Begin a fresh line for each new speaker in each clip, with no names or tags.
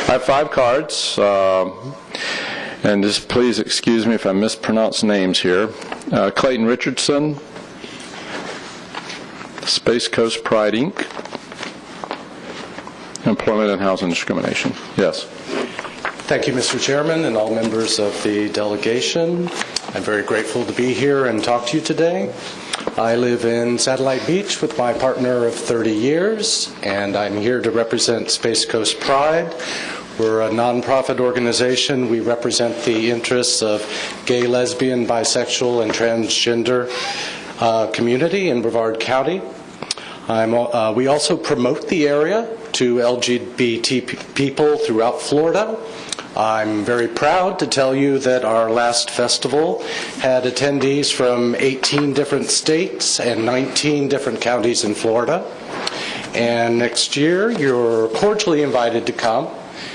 I have 5 cards, and just please excuse me if I mispronounce names here. Clayton Richardson, Space Coast Pride, Inc., Employment and Housing Discrimination. Yes.
Thank you, Mr. Chairman, and all members of the delegation. I'm very grateful to be here and talk to you today. I live in Satellite Beach with my partner of 30 years, and I'm here to represent Space Coast Pride. We're a nonprofit organization. We represent the interests of gay, lesbian, bisexual, and transgender community in Brevard County. We also promote the area to LGBT people throughout Florida. I'm very proud to tell you that our last festival had attendees from 18 different states and 19 different counties in Florida. And next year, you're cordially invited to come.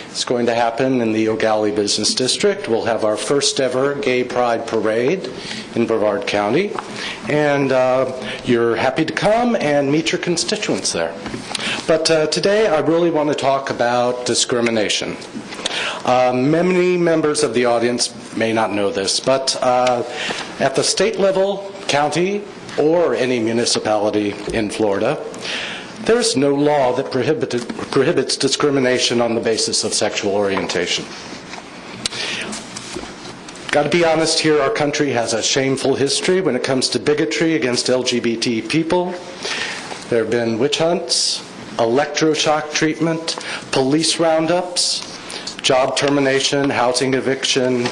It's going to happen in the Ogallie Business District. We'll have our first ever Gay Pride Parade in Brevard County. And you're happy to come and meet your constituents there. But today I really want to talk about discrimination. Many members of the audience may not know this, but at the state level, county, or any municipality in Florida, there's no law that prohibits discrimination on the basis of sexual orientation. Got to be honest here, our country has a shameful history when it comes to bigotry against LGBT people. There have been witch hunts, electroshock treatment, police roundups, job termination, housing eviction.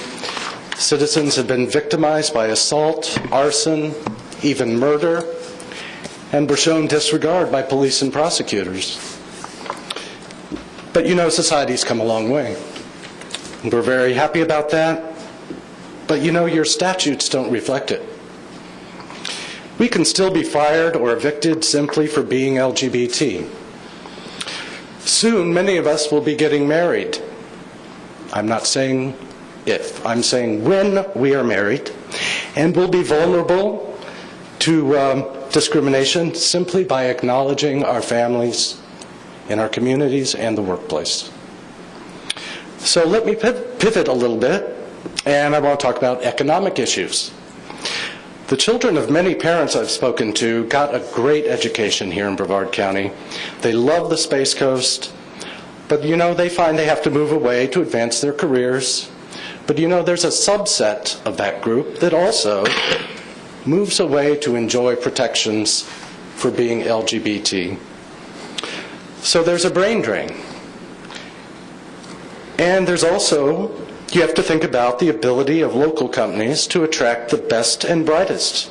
Citizens have been victimized by assault, arson, even murder, and were shown disregard by police and prosecutors. But you know, society's come a long way. We're very happy about that. But you know, your statutes don't reflect it. We can still be fired or evicted simply for being LGBT. Soon, many of us will be getting married. I'm not saying if, I'm saying when we are married, and we'll be vulnerable to discrimination simply by acknowledging our families in our communities and the workplace. So let me pivot a little bit, and I want to talk about economic issues. The children of many parents I've spoken to got a great education here in Brevard County. They love the Space Coast, but you know, they find they have to move away to advance their careers. But you know, there's a subset of that group that also moves away to enjoy protections for being LGBT. So there's a brain drain. And there's also, you have to think about the ability of local companies to attract the best and brightest.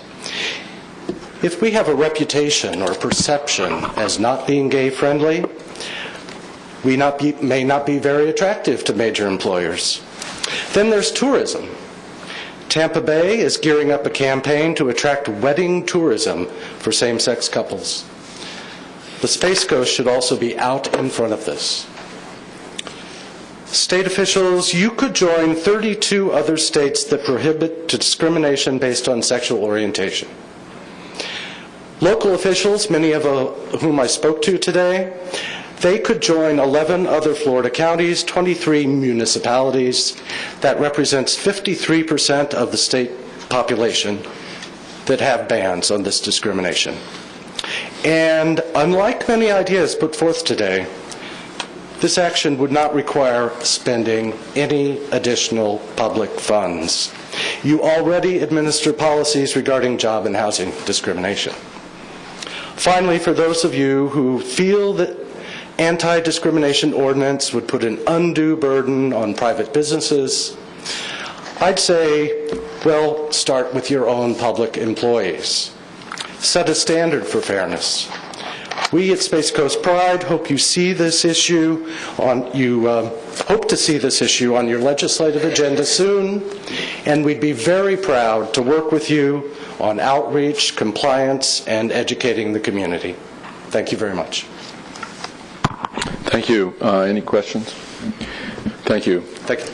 If we have a reputation or perception as not being gay-friendly, we may not be very attractive to major employers. Then there's tourism. Tampa Bay is gearing up a campaign to attract wedding tourism for same-sex couples. The Space Coast should also be out in front of this. State officials, you could join 32 other states that prohibit discrimination based on sexual orientation. Local officials, many of whom I spoke to today, they could join 11 other Florida counties, 23 municipalities. That represents 53% of the state population that have bans on this discrimination. And unlike many ideas put forth today, this action would not require spending any additional public funds. You already administer policies regarding job and housing discrimination. Finally, for those of you who feel that anti-discrimination ordinance would put an undue burden on private businesses, I'd say, well, start with your own public employees. Set a standard for fairness. We at Space Coast Pride hope you see this issue hope to see this issue on your legislative agenda soon, and we'd be very proud to work with you on outreach, compliance, and educating the community. Thank you very much.
Thank you. Any questions? Thank you.
Thank you.